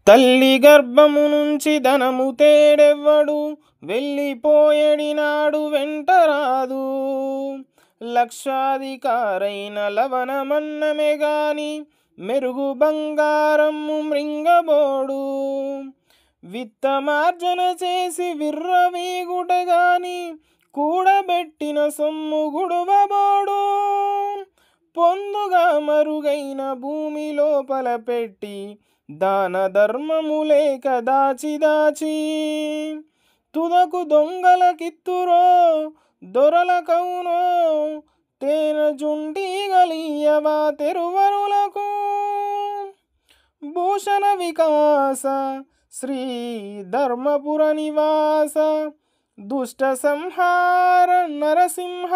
తల్లి గర్భము నుంచి ధనము తేడెవ్వడు, వెళ్ళిపోయేడినాడు వెంటరాదు. లక్షాధికారైన లవణమన్నమే గాని, మెరుగు బంగారము మృంగబోడు. విత్తమార్జన చేసి విర్రవీగుట గాని, కూడబెట్టిన సొమ్ము గుడువబోడు. పొందుగా మరుగైన భూమి లోపల పెట్టి, దాన ధర్మము లేక దాచి దాచి, తుదకు దొంగల కిత్తురో దొరల కౌనో, తేన జుంటి గలియవా తెరువరులకు. భూషణ వికాస శ్రీ ధర్మపుర నివాస, దుష్ట సంహార నరసింహ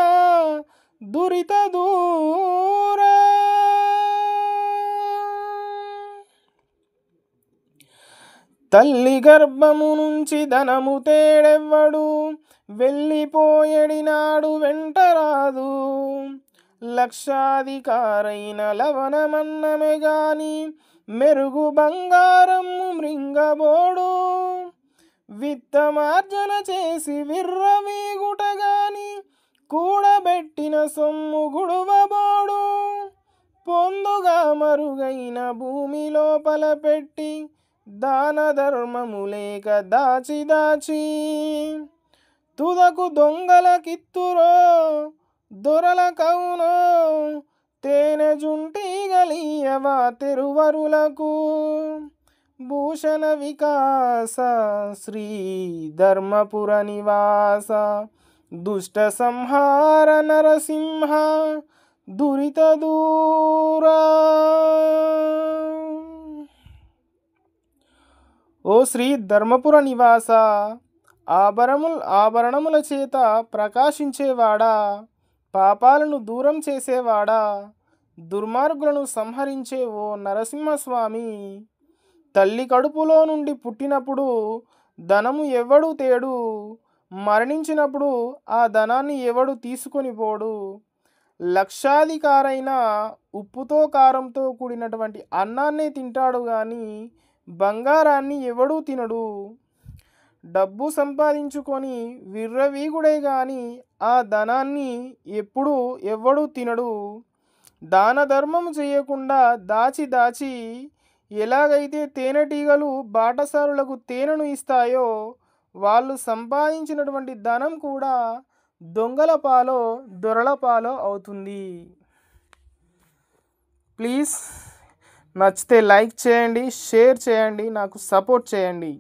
దురిత దూర. తల్లి గర్భము నుంచి ధనము తేడెవ్వడు, వెళ్ళిపోయేడినాడు వెంటరాదు. లక్షాధికారైన లవణమన్నమే గాని, మెరుగు బంగారము మృంగబోడు. విత్తమార్జన చేసి విర్రవీగుట గాని, కూడబెట్టిన సొమ్ము గుడువబోడు. పొందుగా మరుగైన భూమి లోపల పెట్టి, దాన ధర్మము లేక దాచి దాచి, తుదకు దొంగల కిత్తురో దొరల కౌనో, తేనె జుంటి గలియవా తెరువరులకు. భూషణ వికాస శ్రీ ధర్మపుర నివాస, దుష్ట సంహార నరసింహ దురిత దూర. ఓ శ్రీ ధర్మపుర నివాస, ఆభరణముల చేత ప్రకాశించేవాడా, పాపాలను దూరం చేసేవాడా, దుర్మార్గులను సంహరించే ఓ నరసింహస్వామి. తల్లి కడుపులో నుండి పుట్టినప్పుడు ధనము ఎవడు తేడు, మరణించినప్పుడు ఆ ధనాన్ని ఎవడు తీసుకొని పోడు. లక్షాధికారైన ఉప్పుతో కారంతో కూడినటువంటి అన్నాన్నే తింటాడు కానీ, బంగారాన్ని ఎవడూ తినడు. డబ్బు సంపాదించుకొని విర్రవీగుడే గాని, ఆ ధనాన్ని ఎవడూ తినడు. దాన ధర్మము చేయకుండా దాచి దాచి, ఎలాగైతే తేనెటీగలు బాటసారులకు తేనెను ఇస్తాయో, వాళ్ళు సంపాదించినటువంటి ధనం కూడా దొంగల పాలో దొరల పాలో అవుతుంది. ప్లీజ్ నచ్చితే లైక్ చేయండి, షేర్ చేయండి, నాకు సపోర్ట్ చేయండి.